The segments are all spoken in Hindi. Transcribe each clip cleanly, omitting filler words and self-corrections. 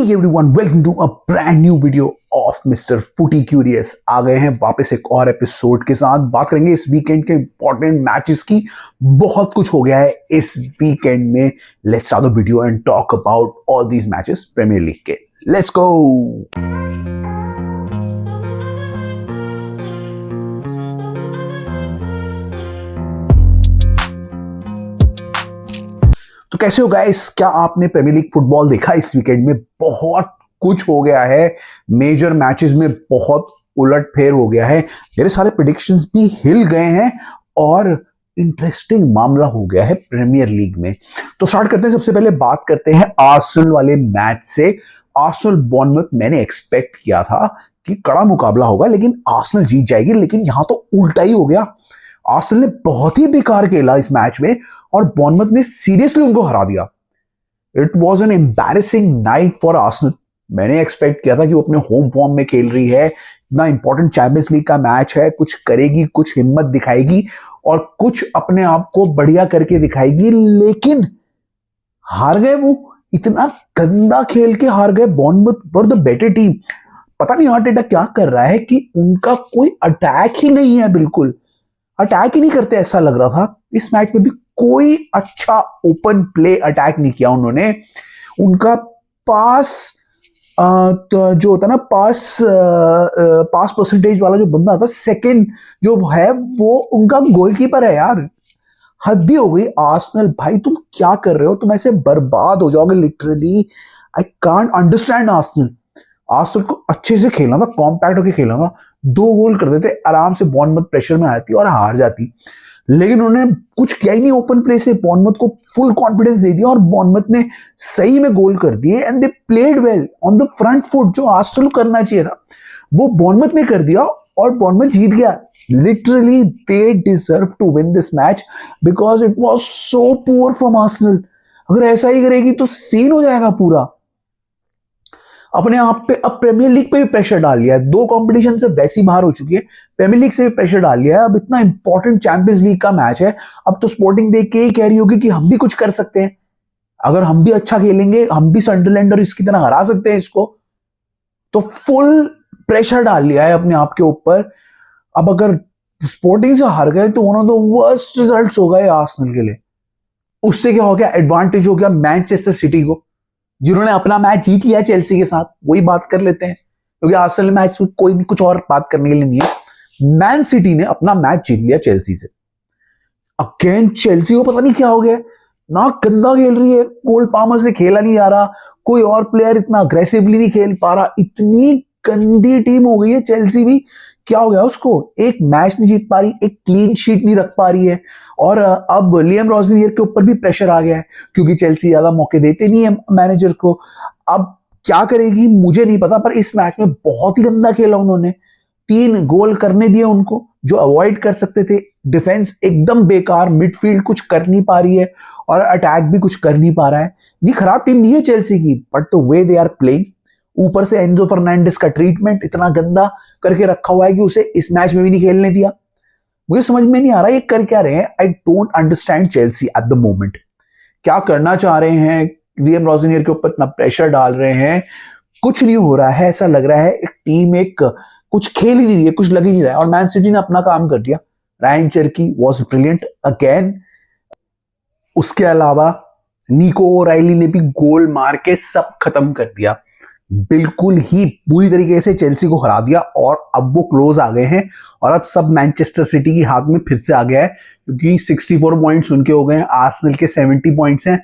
Hey everyone, welcome to a brand new video of Mr. Footy Curious। आ गए हैं वापस एक और एपिसोड के साथ। बात करेंगे इस वीकेंड के इंपॉर्टेंट मैचेस की। बहुत कुछ हो गया है इस वीकेंड में। Let's start the video and talk about all these matches premier league के। Let's go. तो कैसे हो गाइस, क्या आपने प्रीमियर लीग फुटबॉल देखा इस वीकेंड में? बहुत कुछ हो गया है। मेजर मैचेस में बहुत उलटफेर हो गया है। मेरे सारे प्रेडिक्शंस भी हिल गए हैं और इंटरेस्टिंग मामला हो गया है प्रीमियर लीग में। तो स्टार्ट करते हैं। सबसे पहले बात करते हैं आर्सेनल वाले मैच से। आर्सेनल बॉर्नमथ मैंने एक्सपेक्ट किया था कि कड़ा मुकाबला होगा, लेकिन आर्सेनल जीत जाएगी। लेकिन यहां तो उल्टा ही हो गया। आर्सेनल ने बहुत ही बेकार खेला इस मैच में और बॉर्नमथ ने सीरियसली उनको हरा दिया। It was an embarrassing night for Arsenal. मैंने एक्सपेक्ट किया था कि वो अपने होम फॉर्म में खेल रही है, इतना इंपॉर्टेंट चैंपियंस लीग का मैच है, कुछ करेगी, कुछ हिम्मत दिखाएगी और कुछ अपने आप को बढ़िया करके दिखाएगी, लेकिन हार गए। वो इतना गंदा खेल के हार गए। Bournemouth were the better team. पता नहीं आर्टेटा क्या कर रहा है कि उनका कोई अटैक ही नहीं है, बिल्कुल अटैक ही नहीं करते ऐसा लग रहा था। इस मैच में भी कोई अच्छा ओपन प्ले अटैक नहीं किया उन्होंने। उनका पास जो होता ना, पास परसेंटेज वाला जो बंदा था, सेकंड जो है, वो उनका गोलकीपर है यार। हद ही हो गई। आर्सेनल भाई तुम क्या कर रहे हो? तुम ऐसे बर्बाद हो जाओगे literally. I can't understand Arsenal. Arsenal को अच्छे से खेलना था, कॉम्पैक्ट होकर खेलना था। 2 गोल कर देते आराम से, बॉर्नमथ प्रेशर में आती और हार जाती। लेकिन उन्होंने कुछ किया ही नहीं ओपन प्ले से। बॉर्नमथ को फुल कॉन्फिडेंस दे दिया और बॉर्नमथ ने सही में गोल कर दिए and they played well on the front foot. जो आर्सेनल करना चाहिए था वो बॉर्नमथ ने कर दिया और बॉर्नमथ जीत गया। Literally they deserve to win this match because it was so poor from Arsenal. अगर ऐसा ही करेगी तो सीन हो जाएगा पूरा। अपने आप पे अब प्रीमियर लीग पे भी प्रेशर डाल लिया है। 2 कंपटीशन से वैसी बाहर हो चुकी है, प्रीमियर लीग से भी प्रेशर डाल लिया है। अब इतना इंपॉर्टेंट चैंपियंस लीग का मैच है। अब तो स्पोर्टिंग देख के ही कह रही होगी कि हम भी कुछ कर सकते हैं। अगर हम भी अच्छा खेलेंगे, हम भी सनडरलैंड और इसकी तरह हरा सकते हैं इसको। तो फुल प्रेशर डाल लिया है अपने आप के ऊपर। अब अगर स्पोर्टिंग से हार गए तो one of the worst results हो गए आर्सेनल के लिए। उससे क्या हो गया? एडवांटेज हो गया मैनचेस्टर सिटी को, जिन्होंने अपना मैच जीत लिया चेल्सी के साथ। वही बात कर लेते हैं, क्योंकि आर्सेनल मैच में कोई भी कुछ और बात करने के लिए नहीं है। मैन सिटी ने अपना मैच जीत लिया चेल्सी से। अगेन चेल्सी को पता नहीं क्या हो गया, ना गंदा खेल रही है। कोल पामर से खेला नहीं जा रहा, कोई और प्लेयर इतना अग्रेसिवली नहीं खेल पा रहा। इतनी गंदी टीम हो गई है चेल्सी भी। क्या हो गया उसको? एक मैच नहीं जीत पा रही, एक क्लीन शीट नहीं रख पा रही है। और अब लियम रोजनियर के ऊपर भी प्रेशर आ गया है, क्योंकि चेल्सी ज्यादा मौके देते नहीं है मैनेजर को। अब क्या करेगी मुझे नहीं पता, पर इस मैच में बहुत ही गंदा खेला उन्होंने। 3 गोल करने दिए उनको, जो अवॉइड कर सकते थे। डिफेंस एकदम बेकार, मिडफील्ड कुछ कर नहीं पा रही है और अटैक भी कुछ कर नहीं पा रहा है। ये खराब टीम नहीं है चेल्सी की, but the way they are playing. ऊपर से एंजो फर्नांडिस का ट्रीटमेंट इतना गंदा करके रखा हुआ है कि उसे इस मैच में भी नहीं खेलने दिया। मुझे समझ में नहीं आ रहा ये कर क्या रहे हैं। I don't understand Chelsea at the moment. क्या करना चाह रहे हैं? लियम रोजनियर के ऊपर इतना प्रेशर डाल रहे हैं, कुछ नहीं हो रहा है। ऐसा लग रहा है एक टीम एक कुछ खेल ही नहीं रही है, कुछ लग ही नहीं रहा है। और मैन सिटी ने अपना काम कर दिया। Ryan Cherki was brilliant again. उसके अलावा निको ओराइली ने भी गोल मार के सब खत्म कर दिया। बिल्कुल ही पूरी तरीके से चेल्सी को हरा दिया और अब वो क्लोज आ गए हैं। और अब सब मैनचेस्टर सिटी के हाथ में फिर से आ गया है, क्योंकि 64 पॉइंट्स उनके हो गए हैं, आर्सेनल के 70 पॉइंट्स हैं।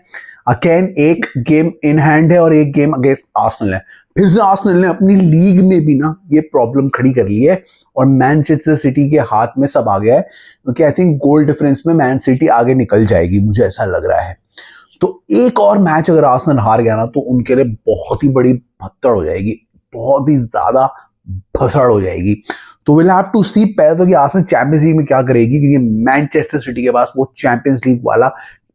अगेन एक गेम इन हैंड है और एक गेम अगेंस्ट आर्सेनल है। फिर से आर्सेनल ने अपनी लीग में भी ना ये प्रॉब्लम खड़ी कर ली है और मैनचेस्टर सिटी के हाथ में सब आ गया है, क्योंकि आई थिंक गोल डिफरेंस में मैन सिटी आगे निकल जाएगी, मुझे ऐसा लग रहा है। तो एक और मैच अगर आर्सेनल हार गया ना तो उनके लिए बहुत ही बड़ी भत्तड़ हो जाएगी, बहुत ही ज्यादा भसड़ हो जाएगी। तो विल हैव टू सी पहले तो कि आर्सेनल चैंपियंस लीग में क्या करेगी, क्योंकि मैनचेस्टर सिटी के पास वो चैंपियंस लीग वाला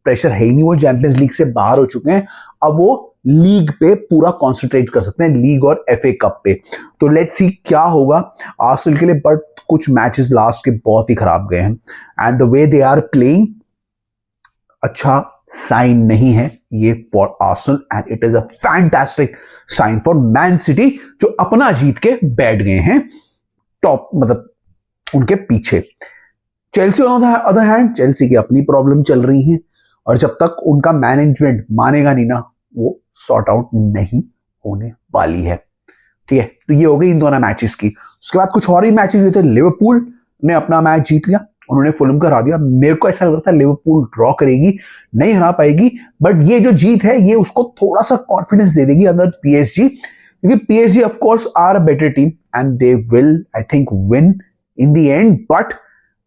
प्रेशर है ही नहीं। वो चैंपियंस लीग से बाहर हो चुके हैं। अब वो लीग पे पूरा कॉन्सेंट्रेट कर सकते हैं, लीग और एफए कप पे। तो लेट्स सी क्या होगा आर्सेनल के लिए। बट कुछ मैचेस लास्ट के बहुत ही खराब गए हैं and the way they are playing अच्छा साइन नहीं है ये for Arsenal and it is a fantastic sign for Man City, जो अपना जीत के बैठ गए हैं टॉप, मतलब उनके पीछे। Chelsea on the other hand, Chelsea की अपनी प्रॉब्लम चल रही है और जब तक उनका मैनेजमेंट मानेगा नहीं ना, वो सॉर्ट आउट नहीं होने वाली है। ठीक है, तो ये हो गई इन दोनों मैचेस की। उसके बाद कुछ और ही मैचेस हुए थे। लिवरपूल ने अपना मैच जीत लिया, उन्होंने फुलहम को हरा दिया। मेरे को ऐसा लग रहा था लिवरपूल ड्रॉ करेगी, नहीं हरा पाएगी, बट ये जो जीत है ये उसको थोड़ा सा कॉन्फिडेंस दे देगी अंदर पीएसजी, क्योंकि PSG of course are a better team and they will I think win in the end, but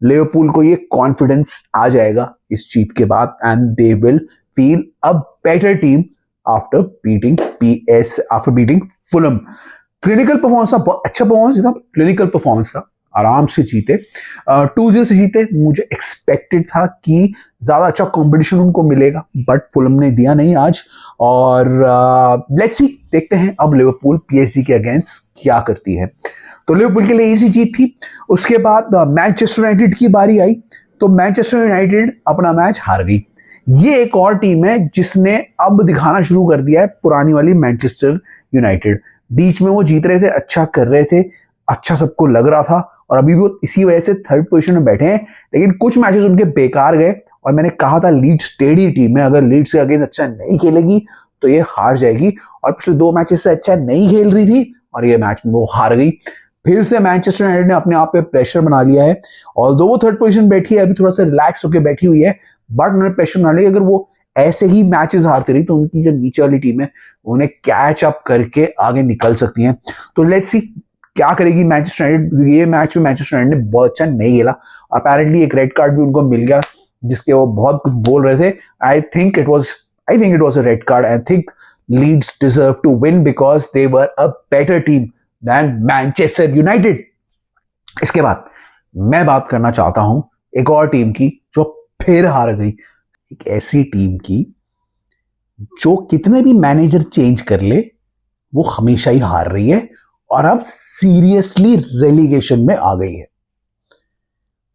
Liverpool को ये कॉन्फिडेंस आ जाएगा इस जीत के बाद and they will feel a better team after beating Fulham. Clinical performance था, बहुत अच्छा परफॉर्मेंस था, क्लिनिकल परफॉर्मेंस था, आराम से जीते, 2-0 से जीते। मुझे एक्सपेक्टेड था कि ज्यादा अच्छा कंपटीशन उनको मिलेगा, बट फुलहम ने दिया नहीं आज। और लेट्स सी, देखते हैं अब लिवरपूल पीएसजी के अगेंस्ट क्या करती है। तो लिवरपूल के लिए इजी जीत थी। उसके बाद मैनचेस्टर यूनाइटेड की बारी आई, तो मैनचेस्टर यूनाइटेड अपना मैच हार गई। ये एक और टीम है जिसने अब दिखाना शुरू कर दिया है पुरानी वाली मैनचेस्टर यूनाइटेड। बीच में वो जीत रहे थे, अच्छा कर रहे थे, अच्छा सबको लग रहा था, और अभी भी वो इसी वजह से थर्ड पोजीशन में बैठे हैं। लेकिन कुछ मैचेस उनके बेकार गए, और मैंने कहा था लीड्स टेढ़ी टीम है, अगर लीड्स के अगेंस्ट अच्छा नहीं खेलेगी तो ये हार जाएगी, और पिछले 2 मैचेस से अच्छा नहीं खेल रही थी और ये मैच में वो हार गई। फिर से मैनचेस्टर यूनाइटेड ने अपने आप पे प्रेशर बना लिया है, और दो वो थर्ड पोजीशन बैठी है, अभी थोड़ा सा रिलैक्स होकर बैठी हुई है, बट उन्होंने प्रेशर बना लिया। अगर वो ऐसे ही मैचेस हारती रही तो उनकी जो नीचे वाली टीम है उन्हें कैच अप करके आगे निकल सकती हैं। तो लेट्स सी क्या करेगी मैनचेस्टर यूनाइटेड। ये मैच में मैनचेस्टर यूनाइटेड ने बहुत अच्छा नहीं खेला, अपेरेंटली एक रेड कार्ड भी उनको मिल गया जिसके वो बहुत कुछ बोल रहे थे। I think it was a red card. I think Leeds deserve to win because they were a better team than Manchester United. इसके बाद मैं बात करना चाहता हूं एक और टीम की जो फिर हार गई, एक ऐसी टीम की जो कितने भी मैनेजर चेंज कर ले वो हमेशा ही हार रही है और अब सीरियसली रेलीगेशन में आ गई है।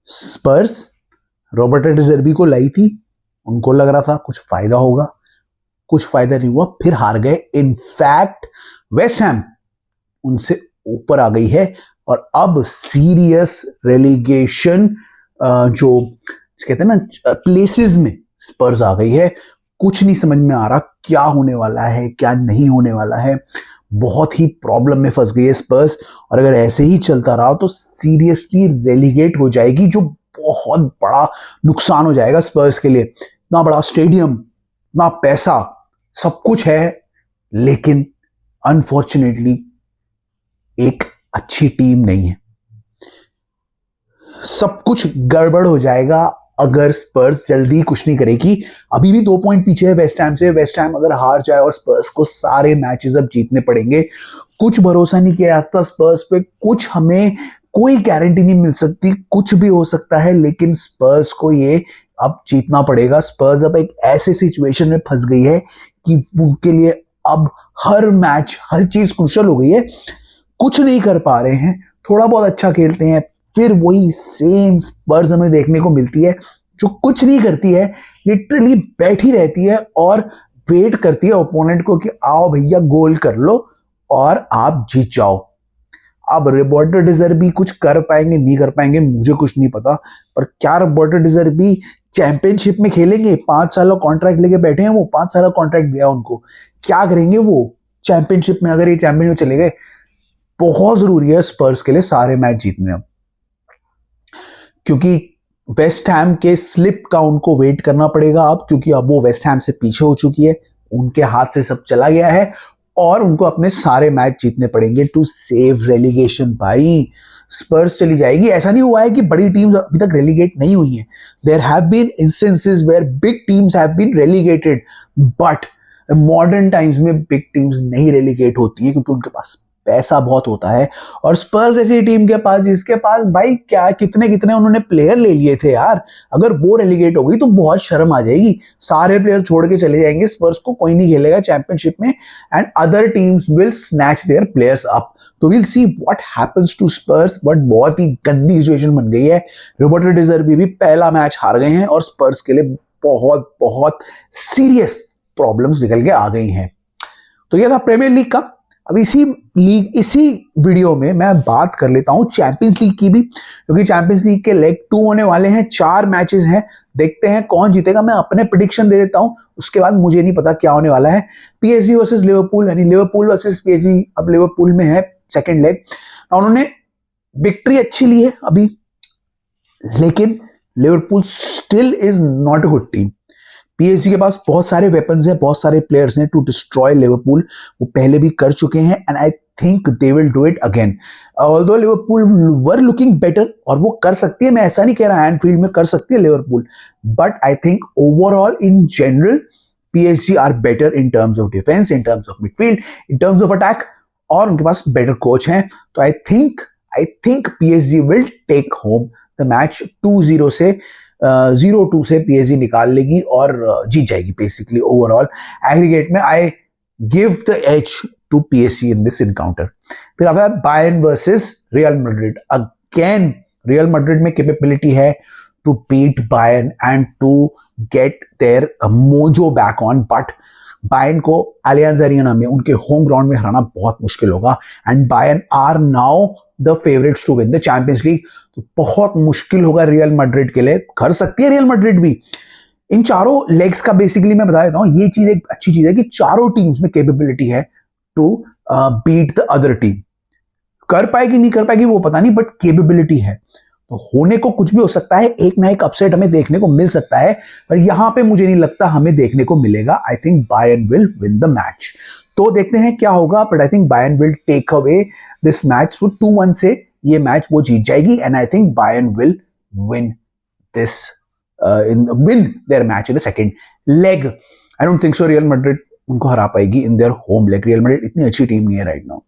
स्पर्स रॉबर्टो डी ज़र्बी को लाई थी, उनको लग रहा था कुछ फायदा होगा, कुछ फायदा नहीं हुआ, फिर हार गए। इनफैक्ट वेस्ट हैम उनसे ऊपर आ गई है और अब सीरियस रेलीगेशन जो कहते हैं ना प्लेसेस में स्पर्स आ गई है। कुछ नहीं समझ में आ रहा क्या होने वाला है क्या नहीं होने वाला है, बहुत ही प्रॉब्लम में फंस गई है स्पर्स, और अगर ऐसे ही चलता रहा तो सीरियसली रेलीगेट हो जाएगी, जो बहुत बड़ा नुकसान हो जाएगा स्पर्स के लिए। इतना बड़ा स्टेडियम, इतना पैसा, सब कुछ है, लेकिन अनफॉर्चुनेटली एक अच्छी टीम नहीं है। सब कुछ गड़बड़ हो जाएगा अगर स्पर्स जल्दी कुछ नहीं करेगी। अभी भी 2 पॉइंट पीछे है वेस्ट हैम से। वेस्ट हैम अगर हार जाए और स्पर्स को सारे मैचेस अब जीतने पड़ेंगे, कुछ भरोसा नहीं किया जाता स्पर्स पे, कुछ हमें कोई गारंटी नहीं मिल सकती, कुछ भी हो सकता है, लेकिन स्पर्स को ये अब जीतना पड़ेगा। स्पर्स अब एक ऐसे सिचुएशन में फंस गई है कि उनके लिए अब हर मैच, हर चीज क्रूशियल हो गई है। कुछ नहीं कर पा रहे हैं, थोड़ा बहुत अच्छा खेलते हैं, फिर वही सेम स्पर्स हमें देखने को मिलती है जो कुछ नहीं करती है, लिटरली बैठी रहती है और वेट करती है ओपोनेंट को कि आओ भैया गोल कर लो और आप जीत जाओ। अब रॉबर्टो डी ज़र्बी कुछ कर पाएंगे नहीं कर पाएंगे मुझे कुछ नहीं पता, पर क्या रॉबर्टो डी ज़र्बी चैंपियनशिप में खेलेंगे? 5 साल का कॉन्ट्रैक्ट लेके बैठे हैं वो, 5 साल का कॉन्ट्रैक्ट दिया उनको, क्या करेंगे वो चैंपियनशिप में? अगर ये चैंपियनशिप चले गए, बहुत जरूरी है स्पर्स के लिए सारे मैच जीतने अब, क्योंकि वेस्ट हैम के स्लिप का उनको वेट करना पड़ेगा अब, क्योंकि अब वो वेस्ट हैम से पीछे हो चुकी है, उनके हाथ से सब चला गया है और उनको अपने सारे मैच जीतने पड़ेंगे टू सेव रेलीगेशन। भाई स्पर्स चली जाएगी। ऐसा नहीं हुआ है कि बड़ी टीम्स अभी तक रेलीगेट नहीं हुई हैं, there have been instances where big teams have been relegated, but modern times में बिग टीम्स नहीं रेलीगेट होती है क्योंकि उनके पास पैसा बहुत होता है। और स्पर्स ऐसी टीम के पास जिसके पास भाई क्या कितने कितने उन्होंने प्लेयर ले लिए थे यार, अगर वो रेलीगेट हो गई तो बहुत शर्म आ जाएगी, सारे प्लेयर छोड़ के चले जाएंगे, स्पर्स को कोई नहीं खेलेगा चैंपियनशिप में, and other teams will snatch their players up. तो will see what happens to Spurs, but बहुत ही गंदी सिचुएशन बन गई है। रॉबर्टो डी ज़र्बी भी पहला मैच हार गए हैं और स्पर्स के लिए बहुत बहुत सीरियस प्रॉब्लम्स निकल के आ गई हैं। तो यह था प्रीमियर लीग का। अब इसी वीडियो में मैं बात कर लेता हूं चैंपियंस लीग की भी, क्योंकि चैंपियंस लीग के लेग 2 होने वाले हैं, 4 मैचेस हैं। देखते हैं कौन जीतेगा। मैं अपने प्रेडिक्शन दे देता हूं, उसके बाद मुझे नहीं पता क्या होने वाला है। पीएसजी वर्सेस लिवरपूल, यानी लिवरपूल वर्सेस पीएसजी। अब लिवरपूल में है सेकेंड लेग, उन्होंने विक्ट्री अच्छी ली है अभी, लेकिन Liverpool still is not a good team. PSG के पास बहुत सारे वेपन्स हैं, बहुत सारे प्लेयर्स हैं टू डिस्ट्रॉय लिवरपूल। वो पहले भी कर चुके हैं and I think they will do it again. Although Liverpool were looking better, और वो कर सकती है, मैं ऐसा नहीं कह रहा एनफील्ड में कर सकती है Liverpool, but I think overall in general PSG are better in terms of defence, in terms of midfield, in terms of attack, और उनके पास बेटर कोच हैं। तो I think PSG will take home the match 2-0 से 0-2 से पीएसजी निकाल लेगी और जीत जाएगी बेसिकली। ओवरऑल एग्रीगेट में I give the edge to PSG in this encounter. फिर आता है Bayern versus Real Madrid. Again Real Madrid में कैपेबिलिटी है to beat Bayern and to get their mojo back on, but Bayern को अलियांज अरेना में उनके होम ग्राउंड में हराना बहुत मुश्किल होगा and Bayern are now the favourites to win the Champions League. तो बहुत मुश्किल होगा रियल मैड्रिड के लिए। कर सकती है रियल मैड्रिड भी। इन चारों लेग्स का बेसिकली मैं बता देता हूं, ये चीज एक अच्छी चीज है कि चारों टीम्स में कैपेबिलिटी है to beat the other team. कर पाएगी नहीं कर पाएगी वो पता नहीं, बट कैपेबिलिटी है। तो होने को कुछ भी हो सकता है, एक ना एक अपसेट हमें देखने को मिल सकता है, पर यहां पे मुझे नहीं लगता हमें देखने को मिलेगा। I think Bayern will win the match. तो देखते हैं क्या होगा, but I think Bayern will take away this match. 2-1 से ये मैच वो जीत जाएगी and I think Bayern will win this win their match in the second leg. I don't think so Real Madrid उनको हरा पाएगी in their home leg. Real Madrid इतनी अच्छी टीम नहीं है right now.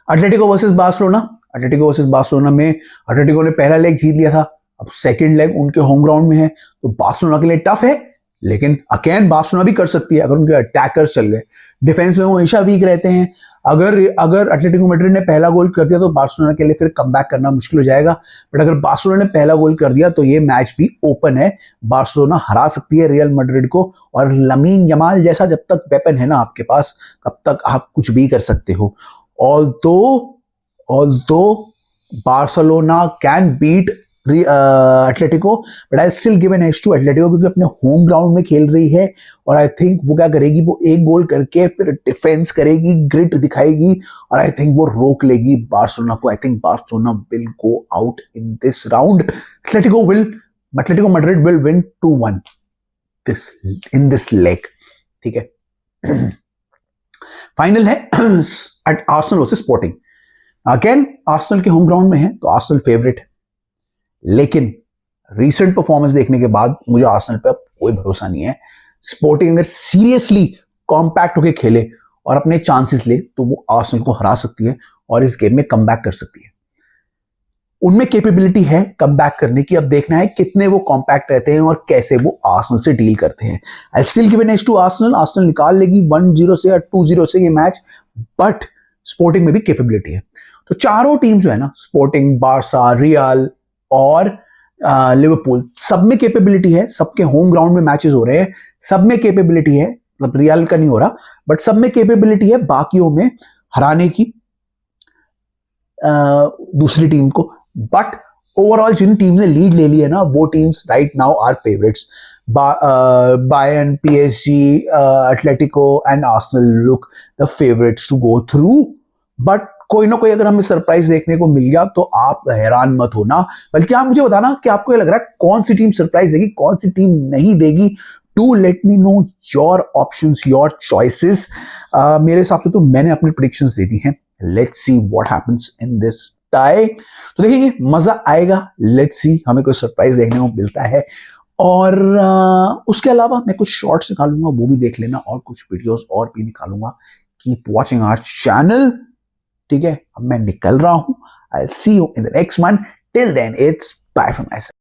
Atletico versus Barcelona. Atletico versus Barcelona में एटलेटिको ने पहला लेग जीत लिया था, अब सेकंड लेग उनके होम ग्राउंड में है, तो बार्सिलोना के लिए टफ है, लेकिन अगेन बार्सिलोना भी कर सकती है अगर उनके अटैकर्स चल गए। डिफेंस में वो हमेशा वीक रहते हैं। अगर एटलेटिको मैड्रिड ने पहला गोल कर दिया तो बार्सिलोना के लिए फिर कमबैक करना मुश्किल हो जाएगा, बट अगर बार्सिलोना ने पहला गोल कर दिया तो ये मैच भी ओपन है। बार्सिलोना हरा सकती है रियल मैड्रिड को, और लमीन यमाल जैसा जब तक वेपन है ना आपके पास, तब तक आप कुछ भी कर सकते हो। Although Barcelona can beat Atletico, but I still give an edge to Atletico क्योंकि अपने होम ग्राउंड में खेल रही है, और आई थिंक वो क्या करेगी, वो एक गोल करके फिर डिफेंस करेगी, ग्रिट दिखाएगी, और आई थिंक वो रोक लेगी बार्सिलोना को। I think Barcelona will go out in this round. Atletico Madrid will win 2-1 in this leg. ठीक है। फाइनल है Arsenal versus sporting. Again Arsenal के होम ग्राउंड में है तो आर्सेनल फेवरेट है, लेकिन रीसेंट परफॉर्मेंस देखने के बाद मुझे आर्सेनल पे कोई भरोसा नहीं है। स्पोर्टिंग अगर सीरियसली कॉम्पैक्ट होकर खेले और अपने चांसेस ले तो वो आर्सेनल को हरा सकती है और इस गेम में कमबैक कर सकती है। उनमें कैपेबिलिटी है कमबैक करने की। अब देखना है कितने वो कॉम्पैक्ट रहते हैं और कैसे वो आर्सेनल से डील करते हैं। I still give an edge to Arsenal. Arsenal निकाल लेगी 1-0 से या 2-0 से ये मैच, बट स्पोर्टिंग में भी कैपेबिलिटी है। तो चारों टीम जो है ना, स्पोर्टिंग, बार्सा, रियल और लिवरपूल, सब में कैपेबिलिटी है। सबके होम ग्राउंड में मैचेस हो रहे हैं, सब में कैपेबिलिटी है। मतलब रियल का नहीं हो रहा, बट सब में कैपेबिलिटी है बाकियों में हराने की दूसरी टीम को। बट ओवरऑल जिन टीम ने लीड ले ली है ना, वो teams right now are favourites. Bayern, PSG, Atletico and Arsenal look the favourites to go through. But कोई ना कोई अगर हमें सरप्राइज देखने को मिल गया तो आप हैरान मत होना, बल्कि आप मुझे बताना कि आपको ये लग रहा है कौन सी टीम सरप्राइज देगी, कौन सी टीम नहीं देगी। To let me know your options, your choices. मेरे हिसाब से तो मैंने अपनी प्रेडिक्शंस दे दी हैं। Let's see what happens in this tie. तो देखेंगे, मजा आएगा। लेट्स सी हमें कोई सरप्राइज देखने को मिलता है। और उसके अलावा मैं कुछ शॉर्ट्स निकालूंगा, वो भी देख लेना, और कुछ वीडियोस और भी निकालूंगा। Keep watching our channel. ठीक है, अब मैं निकल रहा हूं। I will see you in the next one. Till then it's bye from my side.